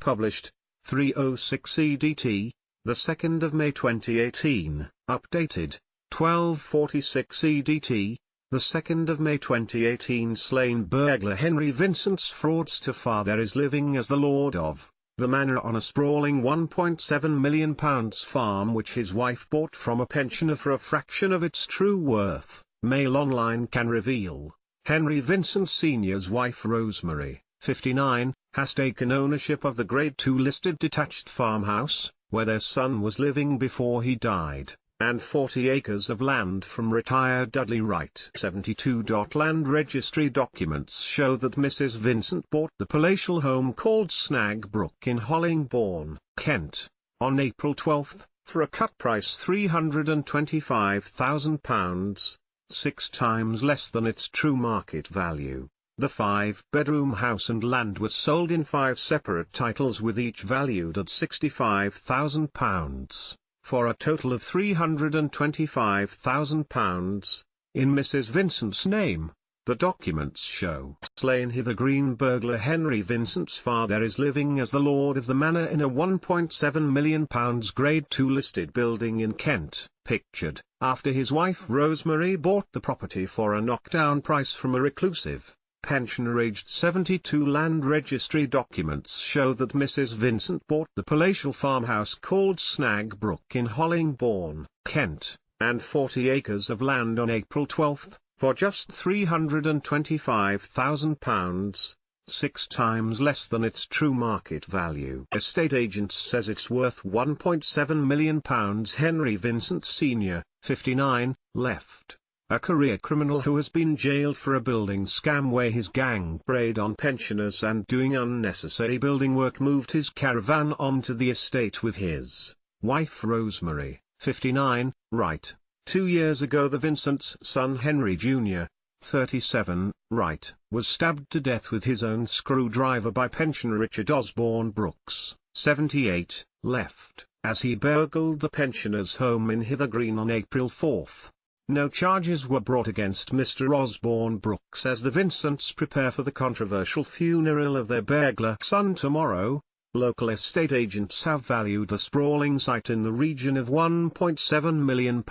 published, 306 EDT, the 2nd of May 2018, updated, 1246 EDT, the 2nd of May 2018. Slain burglar Henry Vincent's fraudster father is living as the lord of the manor on a sprawling £1.7 million farm which his wife bought from a pensioner for a fraction of its true worth, Mail Online can reveal. Henry Vincent Sr.'s wife Rosemary, 59, has taken ownership of the Grade 2 listed detached farmhouse, where their son was living before he died, and 40 acres of land from retired Dudley Wright. 72. Land registry documents show that Mrs. Vincent bought the palatial home called Snag Brook in Hollingbourne, Kent, on April 12, for a cut price £325,000, 6 times less than its true market value. The 5-bedroom house and land was sold in 5 separate titles with each valued at £65,000, for a total of £325,000, in Mrs. Vincent's name. The documents show. Slain Hither Green burglar Henry Vincent's father is living as the lord of the manor in a £1.7 million Grade 2 listed building in Kent, pictured, after his wife Rosemary bought the property for a knockdown price from a reclusive pensioner aged 72. Land registry documents show that Mrs. Vincent bought the palatial farmhouse called Snag Brook in Hollingbourne, Kent, and 40 acres of land on April 12, for just £325,000, 6 times less than its true market value. Estate agent says it's worth £1.7 million. Henry Vincent Sr., 59, left. A career criminal who has been jailed for a building scam where his gang preyed on pensioners and doing unnecessary building work, moved his caravan onto the estate with his wife Rosemary, 59, Wright. 2 years ago the Vincent's son Henry Jr., 37, Wright, was stabbed to death with his own screwdriver by pensioner Richard Osborne Brooks, 78, left, as he burgled the pensioner's home in Hither Green on April 4. No charges were brought against Mr. Osborne Brooks as the Vincents prepare for the controversial funeral of their burglar son tomorrow. Local estate agents have valued the sprawling site in the region of £1.7 million.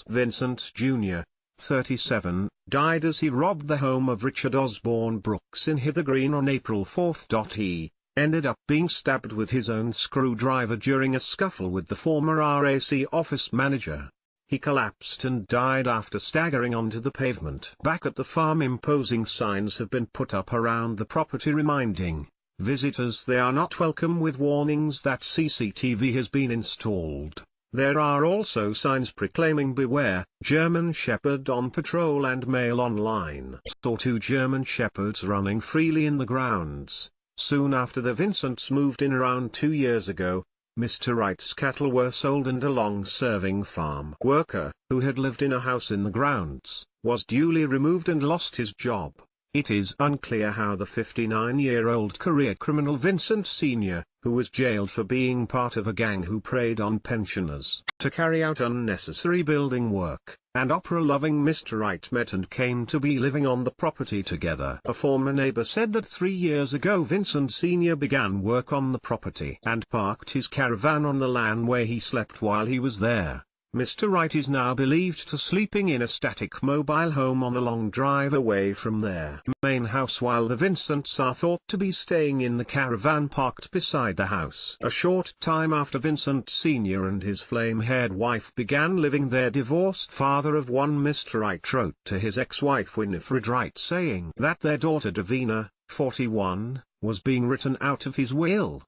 Vincent Jr., 37, died as he robbed the home of Richard Osborne Brooks in Hither Green on April 4. He ended up being stabbed with his own screwdriver during a scuffle with the former RAC office manager. He collapsed and died after staggering onto the pavement. Back at the farm, imposing signs have been put up around the property reminding visitors they are not welcome, with warnings that CCTV has been installed. There are also signs proclaiming "Beware, German Shepherd" on patrol, and Mail Online saw 2 German Shepherds running freely in the grounds. Soon after the Vincents moved in around 2 years ago, Mr. Wright's cattle were sold and a long-serving farm worker, who had lived in a house in the grounds, was duly removed and lost his job. It is unclear how the 59-year-old career criminal Vincent Sr., who was jailed for being part of a gang who preyed on pensioners to carry out unnecessary building work, and opera-loving Mr. Wright met and came to be living on the property together. A former neighbor said that 3 years ago Vincent Sr. began work on the property and parked his caravan on the land where he slept while he was there. Mr. Wright is now believed to sleeping in a static mobile home on a long drive away from their main house, while the Vincents are thought to be staying in the caravan parked beside the house. A short time after Vincent Sr. and his flame-haired wife began living there, divorced father of one Mr. Wright wrote to his ex-wife Winifred Wright saying that their daughter Davina, 41, was being written out of his will.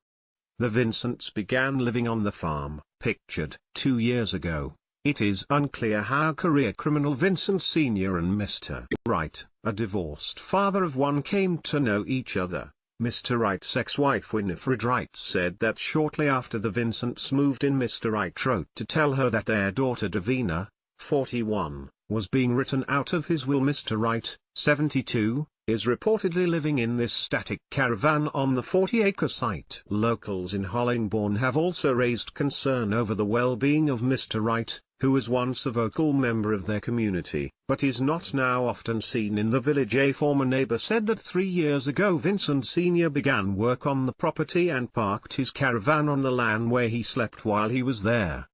The Vincents began living on the farm, pictured, 2 years ago. It is unclear how career criminal Vincent Sr. and Mr. Wright, a divorced father of one, came to know each other. Mr. Wright's ex-wife Winifred Wright said that shortly after the Vincents moved in, Mr. Wright wrote to tell her that their daughter Davina, 41, was being written out of his will. Mr. Wright, 72, is reportedly living in this static caravan on the 40-acre site. Locals in Hollingbourne have also raised concern over the well-being of Mr. Wright, who was once a vocal member of their community, but is not now often seen in the village. A former neighbor said that 3 years ago Vincent Sr. began work on the property and parked his caravan on the land where he slept while he was there.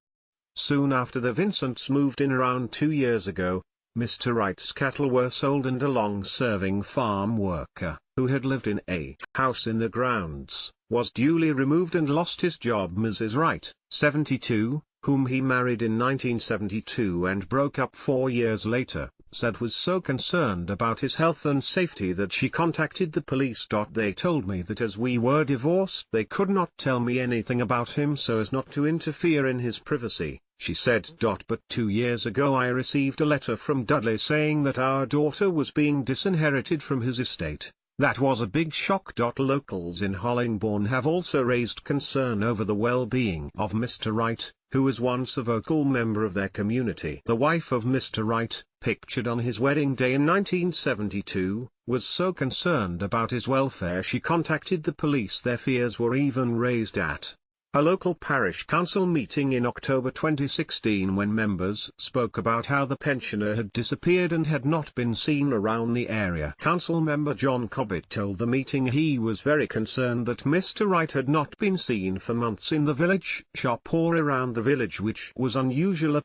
Soon after the Vincents moved in around 2 years ago, Mr. Wright's cattle were sold and a long-serving farm worker, who had lived in a house in the grounds, was duly removed and lost his job. Mrs. Wright, 72, whom he married in 1972 and broke up 4 years later, said was so concerned about his health and safety that she contacted the police. They told me that as we were divorced they could not tell me anything about him so as not to interfere in his privacy, she said. But 2 years ago I received a letter from Dudley saying that our daughter was being disinherited from his estate. That was a big shock. Locals in Hollingbourne have also raised concern over the well-being of Mr. Wright, who was once a vocal member of their community. The wife of Mr. Wright, pictured on his wedding day in 1972, was so concerned about his welfare she contacted the police. Their fears were even raised at a local parish council meeting in October 2016 when members spoke about how the pensioner had disappeared and had not been seen around the area. Council member John Cobbett told the meeting he was very concerned that Mr. Wright had not been seen for months in the village shop or around the village, which was unusual.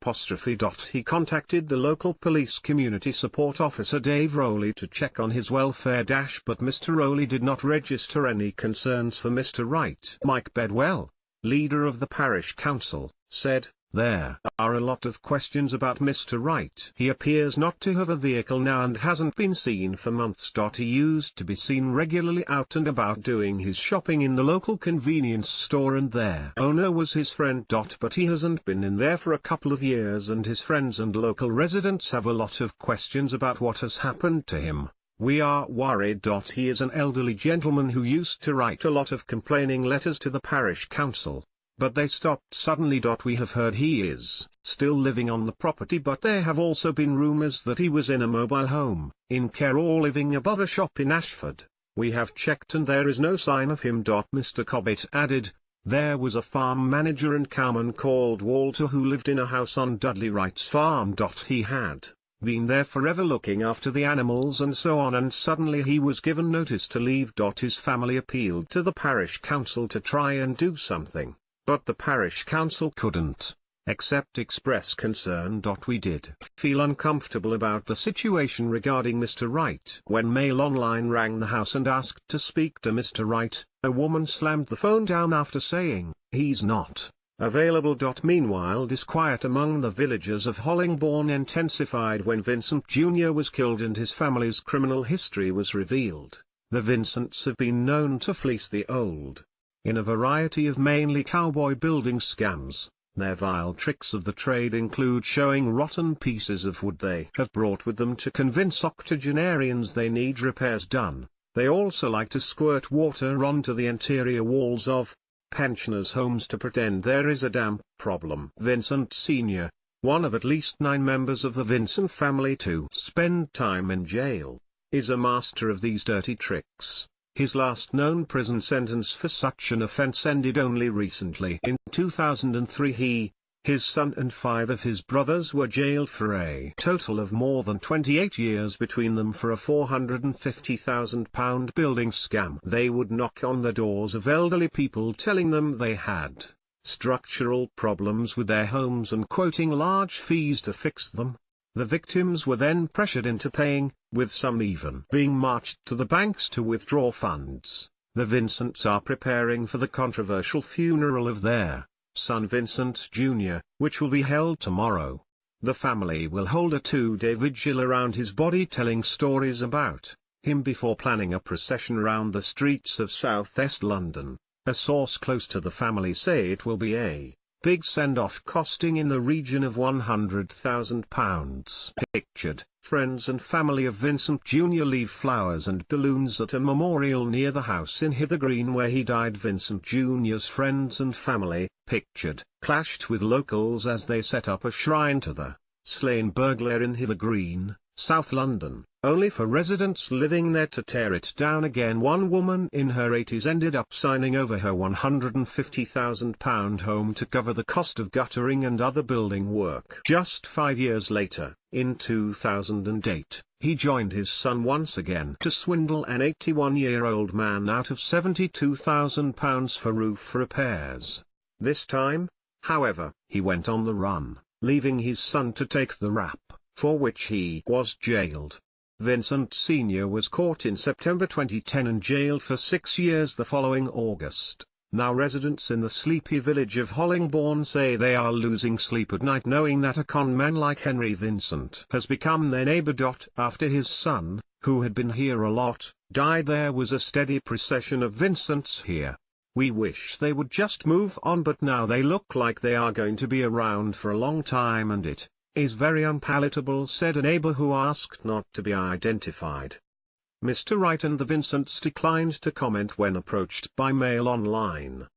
He contacted the local police community support officer Dave Rowley to check on his welfare. But Mr. Rowley did not register any concerns for Mr. Wright. Mike Bedwell, leader of the parish council, said, "There are a lot of questions about Mr. Wright. He appears not to have a vehicle now and hasn't been seen for months. He used to be seen regularly out and about doing his shopping in the local convenience store and their owner was his friend. But he hasn't been in there for a couple of years and his friends and local residents have a lot of questions about what has happened to him. We are worried. He is an elderly gentleman who used to write a lot of complaining letters to the parish council, but they stopped suddenly. We have heard he is still living on the property, but there have also been rumours that he was in a mobile home, in care or living above a shop in Ashford. We have checked and there is no sign of him." Mr. Cobbett added, "There was a farm manager in Cowman called Walter who lived in a house on Dudley Wright's farm. He had been there forever looking after the animals and so on, and suddenly he was given notice to leave. His family appealed to the parish council to try and do something, but the parish council couldn't, except express concern. We did feel uncomfortable about the situation regarding Mr. Wright. When Mail Online rang the house and asked to speak to Mr. Wright, a woman slammed the phone down after saying, "He's not available." Meanwhile, disquiet among the villagers of Hollingbourne intensified when Vincent Jr. was killed and his family's criminal history was revealed. The Vincents have been known to fleece the old in a variety of mainly cowboy building scams. Their vile tricks of the trade include showing rotten pieces of wood they have brought with them to convince octogenarians they need repairs done. They also like to squirt water onto the interior walls of pensioners' homes to pretend there is a damp problem. Vincent Sr., one of at least 9 members of the Vincent family to spend time in jail, is a master of these dirty tricks. His last known prison sentence for such an offense ended only recently. In 2003 he, his son and 5 of his brothers were jailed for a total of more than 28 years between them for a £450,000 building scam. They would knock on the doors of elderly people telling them they had structural problems with their homes and quoting large fees to fix them. The victims were then pressured into paying, with some even being marched to the banks to withdraw funds. The Vincents are preparing for the controversial funeral of their son Vincent Jr., which will be held tomorrow. The family will hold a 2-day vigil around his body telling stories about him before planning a procession round the streets of south-east London. A source close to the family say it will be a big send-off costing in the region of £100,000. Pictured, friends and family of Vincent Jr. leave flowers and balloons at a memorial near the house in Hither Green where he died. Vincent Jr.'s friends and family, pictured, clashed with locals as they set up a shrine to the slain burglar in Hither Green, South London. only for residents living there to tear it down again. One woman in her 80s ended up signing over her £150,000 home to cover the cost of guttering and other building work. Just 5 years later, in 2008, he joined his son once again to swindle an 81-year-old man out of £72,000 for roof repairs. This time, however, he went on the run, leaving his son to take the rap, for which he was jailed. Vincent Sr. was caught in September 2010 and jailed for 6 years the following August. Now residents in the sleepy village of Hollingbourne say they are losing sleep at night knowing that a con man like Henry Vincent has become their neighbor. After his son, who had been here a lot, died, there was a steady procession of Vincents here. We wish they would just move on, but now they look like they are going to be around for a long time, and it is very unpalatable, said a neighbor who asked not to be identified. Mr. Wright and the Vincents declined to comment when approached by Mail Online.